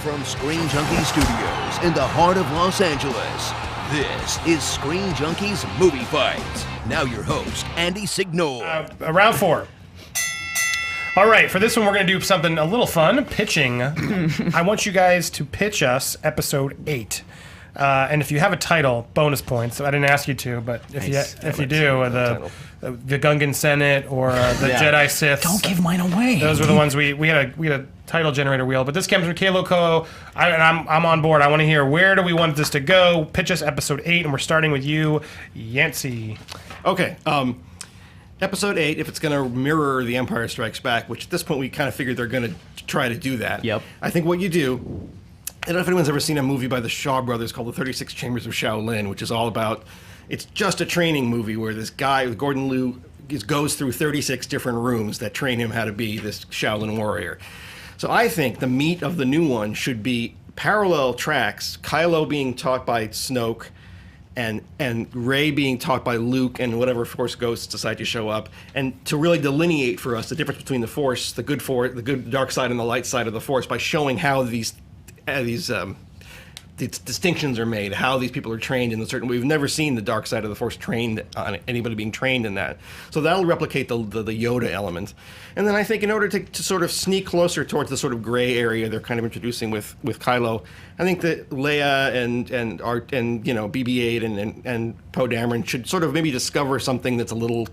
from Screen Junkies Studios in the heart of Los Angeles, this is Screen Junkies Movie Fights. Now your host, Andy Signor. Round 4. All right, for this one, we're going to do something a little fun, pitching. I want you guys to pitch us episode 8. And if you have a title, bonus points. I didn't ask you to, but if you do, the Gungan Senate or the Jedi Sith. Don't give mine away. Those were the ones we had a title generator wheel. But this comes from Kaleb Koho, and I'm on board. I want to hear, where do we want this to go? Pitch us episode 8, and we're starting with you, Yancey. Okay. Episode 8, if it's going to mirror The Empire Strikes Back, which at this point we kind of figured they're going to try to do that. Yep. I think what you do, I don't know if anyone's ever seen a movie by the Shaw Brothers called The 36 Chambers of Shaolin, which is all about, it's just a training movie where this guy, Gordon Liu, goes through 36 different rooms that train him how to be this Shaolin warrior. So I think the meat of the new one should be parallel tracks, Kylo being taught by Snoke, and Rey being taught by Luke and whatever Force ghosts decide to show up, and to really delineate for us the difference between the Force, the good dark side and the light side of the Force by showing how these distinctions are made, how these people are trained in a certain way. We've never seen the dark side of the Force trained on anybody being trained in that. So that'll replicate the Yoda element. And then I think in order to sort of sneak closer towards the sort of gray area they're kind of introducing with Kylo, I think that Leia and BB-8 and Poe Dameron should sort of maybe discover something that's a little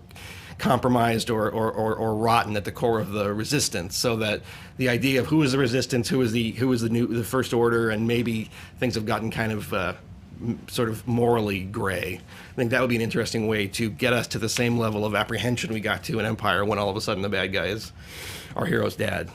compromised or rotten at the core of the Resistance, so that the idea of who is the Resistance, who is the First Order, and maybe things have gotten kind of sort of morally gray. I think that would be an interesting way to get us to the same level of apprehension we got to in Empire when all of a sudden the bad guy is our hero's dad.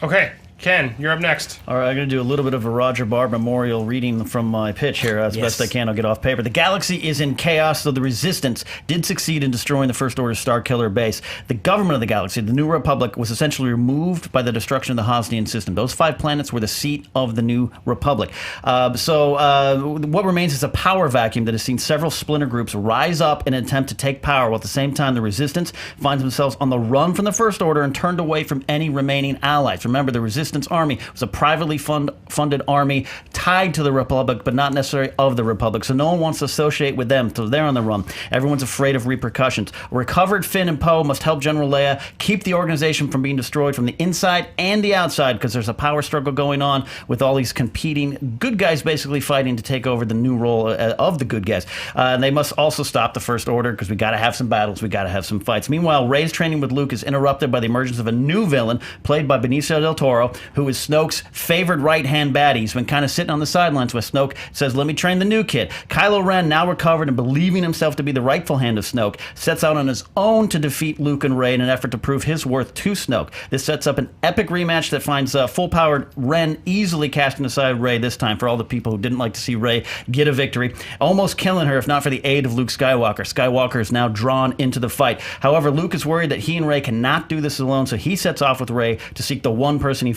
Okay. Ken, you're up next. All right, I'm going to do a little bit of a Roger Barr memorial reading from my pitch here as best I can. I'll get off paper. The galaxy is in chaos, so the Resistance did succeed in destroying the First Order's Starkiller base. The government of the galaxy, the New Republic, was essentially removed by the destruction of the Hosnian system. Those 5 planets were the seat of the New Republic. What remains is a power vacuum that has seen several splinter groups rise up in an attempt to take power, while at the same time the Resistance finds themselves on the run from the First Order and turned away from any remaining allies. Remember, the Resistance Army was a privately funded army tied to the Republic, but not necessarily of the Republic. So no one wants to associate with them, so they're on the run. Everyone's afraid of repercussions. Recovered Finn and Poe must help General Leia keep the organization from being destroyed from the inside and the outside, because there's a power struggle going on with all these competing good guys basically fighting to take over the new role of the good guys. And they must also stop the First Order, because we got to have some battles, we got to have some fights. Meanwhile, Rey's training with Luke is interrupted by the emergence of a new villain played by Benicio del Toro, who is Snoke's favored right-hand baddie. He's been kind of sitting on the sidelines where Snoke says, let me train the new kid. Kylo Ren, now recovered and believing himself to be the rightful hand of Snoke, sets out on his own to defeat Luke and Rey in an effort to prove his worth to Snoke. This sets up an epic rematch that finds full-powered Ren easily casting aside Rey this time, for all the people who didn't like to see Rey get a victory, almost killing her if not for the aid of Luke Skywalker. Skywalker is now drawn into the fight. However, Luke is worried that he and Rey cannot do this alone, so he sets off with Rey to seek the one person he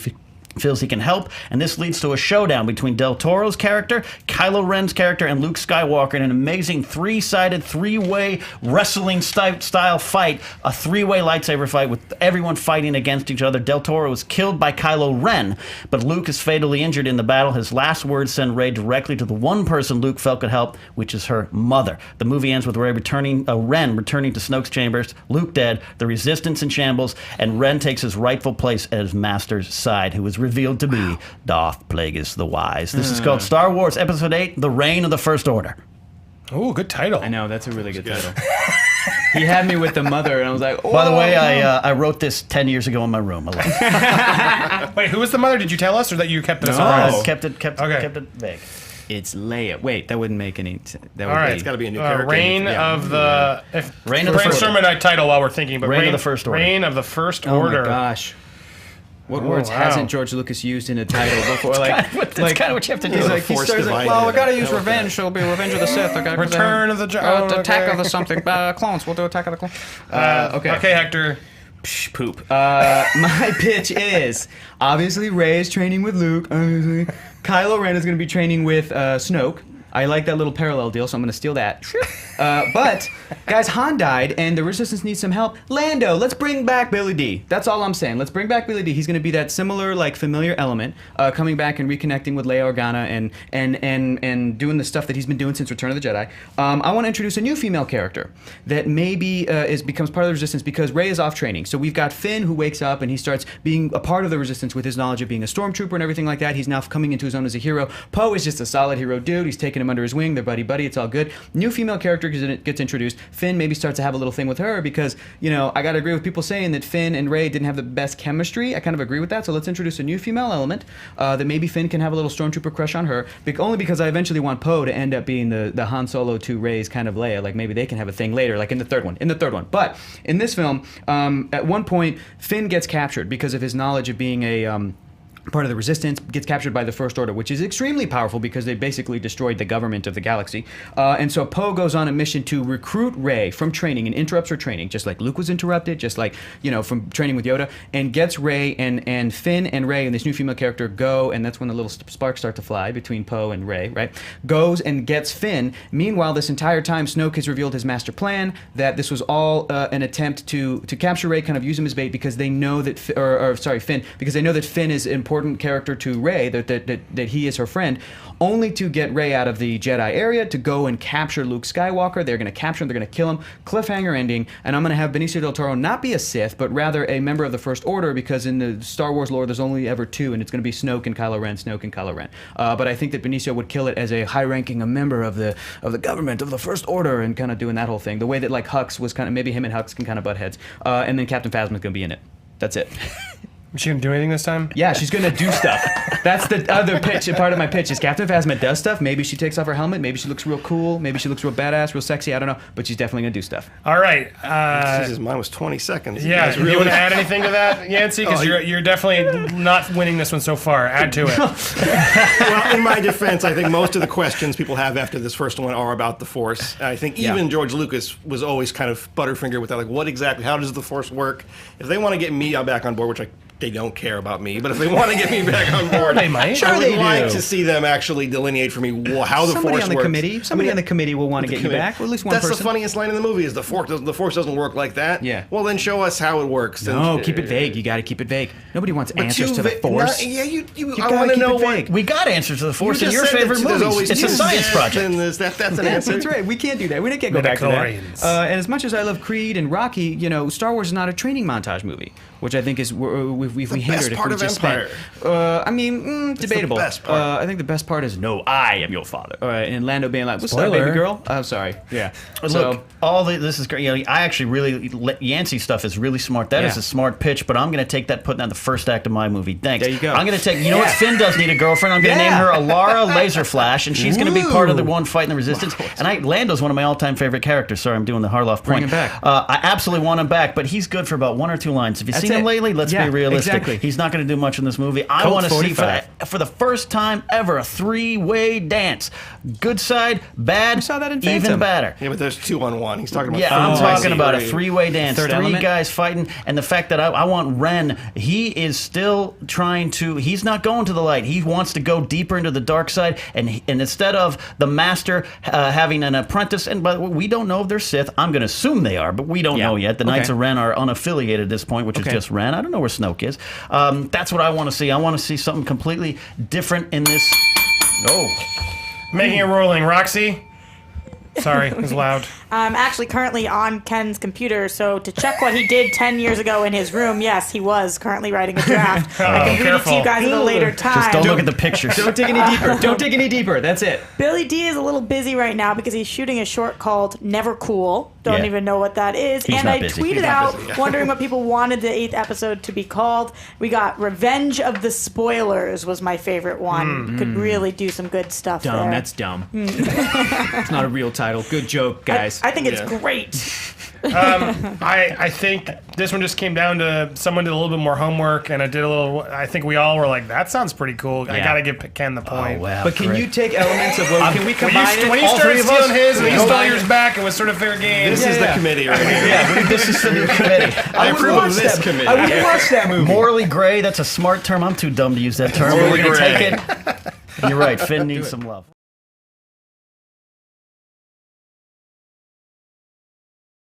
feels he can help, and this leads to a showdown between Del Toro's character, Kylo Ren's character, and Luke Skywalker in an amazing three-sided, three-way wrestling style fight, a three-way lightsaber fight with everyone fighting against each other. Del Toro is killed by Kylo Ren, but Luke is fatally injured in the battle. His last words send Rey directly to the one person Luke felt could help, which is her mother. The movie ends with Ren returning to Snoke's chambers, Luke dead, the Resistance in shambles, and Ren takes his rightful place at his master's side, who is revealed to be Darth Plagueis the Wise. This is called Star Wars Episode 8, The Reign of the First Order. Oh, good title. I know, that's a really good title. He had me with the mother, and I was like, oh. By the way, I wrote this 10 years ago in my room. I love it. Wait, who was the mother? Did you tell us, or that you kept it a surprise? Kept it vague. It's Leia. Wait, that wouldn't make any sense. All right. It's got to be a new character. Reign of the... Reign of the First Order. Brainstorm a title while we're thinking, but Reign of the First Order. Reign of the First Order. Oh my gosh. What words hasn't George Lucas used in a title before? That's kind of what you have to do. He's like, he starts like, well, we got to use revenge. So it'll be Revenge of the Sith. Return of the Attack of the something. Clones. We'll do Attack of the Clones. Okay, Hector. Psh, poop. My pitch is, obviously, Rey is training with Luke. Obviously, Kylo Ren is going to be training with Snoke. I like that little parallel deal, so I'm going to steal that. But, guys, Han died, and the Resistance needs some help. Lando, let's bring back Billy D. That's all I'm saying. Let's bring back Billy D. He's going to be that similar, like, familiar element, coming back and reconnecting with Leia Organa and doing the stuff that he's been doing since Return of the Jedi. I want to introduce a new female character that maybe becomes part of the Resistance because Rey is off training. So we've got Finn who wakes up and he starts being a part of the Resistance with his knowledge of being a stormtrooper and everything like that. He's now coming into his own as a hero. Poe is just a solid hero dude. He's taking him under his wing. They're buddy-buddy. It's all good. New female character gets introduced. Finn maybe starts to have a little thing with her because, you know, I got to agree with people saying that Finn and Rey didn't have the best chemistry. I kind of agree with that. So let's introduce a new female element that maybe Finn can have a little stormtrooper crush on her. Only because I eventually want Poe to end up being the Han Solo to Rey's kind of Leia. Like maybe they can have a thing later, like in the third one. But in this film, at one point, Finn gets captured because of his knowledge of being a part of the Resistance, gets captured by the First Order, which is extremely powerful because they basically destroyed the government of the galaxy. And so Poe goes on a mission to recruit Rey from training and interrupts her training, just like Luke was interrupted, just like, you know, from training with Yoda, and gets Rey and Finn and Rey and this new female character go, and that's when the little sparks start to fly between Poe and Rey, right? Goes and gets Finn. Meanwhile, this entire time, Snoke has revealed his master plan, that this was all an attempt to capture Rey, kind of use him as bait because they know that, Finn, because they know that Finn is important character to Rey, that he is her friend, only to get Rey out of the Jedi area to go and capture Luke Skywalker. They're going to capture him, they're going to kill him. Cliffhanger ending, and I'm going to have Benicio del Toro not be a Sith, but rather a member of the First Order, because in the Star Wars lore, there's only ever two, and it's going to be Snoke and Kylo Ren. But I think that Benicio would kill it as a high-ranking member of the government, of the First Order, and kind of doing that whole thing. The way that, like, Hux was kind of, maybe him and Hux can kind of butt heads. And then Captain Phasma's going to be in it. That's it. Is she gonna do anything this time? Yeah, she's gonna do stuff. That's the other pitch. Part of my pitch is Captain Phasma does stuff. Maybe she takes off her helmet. Maybe she looks real cool. Maybe she looks real badass, real sexy. I don't know, but she's definitely gonna do stuff. All right. Jesus, mine was 20 seconds. Yeah, you want to add anything to that, Yancey? Because you're definitely not winning this one so far. Add to it. Well, in my defense, I think most of the questions people have after this first one are about the Force. I think even George Lucas was always kind of butterfinger with that. Like, what exactly? How does the Force work? If they want to get me back on board, which they don't care about me, but if they want to get me back on board, they might. Sure, I would like to see them actually delineate for me how the Force works. Somebody on the committee will want to get you back, or at least one person. That's the funniest line in the movie: is the Force doesn't work like that. Yeah. Well, then show us how it works. No, keep it vague. You got to keep it vague. Nobody wants answers to the Force. I want to know what. We got answers to the Force in your favorite movies. It's a science project. That's an answer. That's right. We can't do that. We can't go back to that. And as much as I love Creed and Rocky, you know, Star Wars is not a training montage movie, which I think is we hindered. Part of Empire. Debatable. The best part. I think the best part is, no, I am your father. And Lando being like, what's up, Spoiler. baby girl? I'm sorry. Yeah. Look, this is great. You know, I actually really, Yancey stuff is really smart. That is a smart pitch, but I'm going to take that, putting on the first act of my movie. Thanks. There you go. I'm going to take, you know what, Finn does need a girlfriend. I'm going to name her Alara Laserflash, and she's going to be part of the one fighting the Resistance. And Lando's one of my all-time favorite characters. Sorry, I'm doing the Harloff point. Bring him back. I absolutely want him back, but he's good for about one or two lines. Have you seen him lately? Let's be realistic. Exactly. He's not going to do much in this movie. I want to see for the first time ever a three-way dance. Good side, bad, we saw that in even Phantom. better. Yeah, but there's 2-on-1. He's talking about. Yeah, I'm talking about a three-way dance. Third Three element? guys fighting, and the fact that I want Ren. He is still trying to. He's not going to the light. He wants to go deeper into the dark side, and instead of the master having an apprentice, and but we don't know if they're Sith. I'm going to assume they are, but we don't know yet. The Knights of Ren are unaffiliated at this point, which is just Ren. I don't know where Snoke is. That's what I want to see. I want to see something completely different in this. Making it rolling. Roxy? Sorry, it was loud. I'm actually currently on Ken's computer, so to check what he did 10 years ago in his room, yes, he was currently writing a draft. I can read it to you guys at a later time. Just don't look at the pictures. Don't dig any deeper. Don't dig any deeper. That's it. Billy D is a little busy right now because he's shooting a short called Never Cool. Don't even know what that is. He's and not I busy. tweeted out wondering what people wanted the 8th episode to be called. We got Revenge of the Spoilers was my favorite one. Could really do some good stuff there. That's dumb. It's not a real title. Good joke, guys. I think it's great. I think this one just came down to someone did a little bit more homework, and I think we all were like, that sounds pretty cool. I gotta give Ken the point. Oh, wow, But can you take elements of what? Can we combine it? When you All started three of us? stealing his and he stole yours back, it was sort of fair game. This is the committee right here. Yeah, this is the new committee. I approve of this committee. I would watch that movie. Morally gray, that's a smart term. I'm too dumb to use that term, but we're going to take it. You're right, Finn needs some love.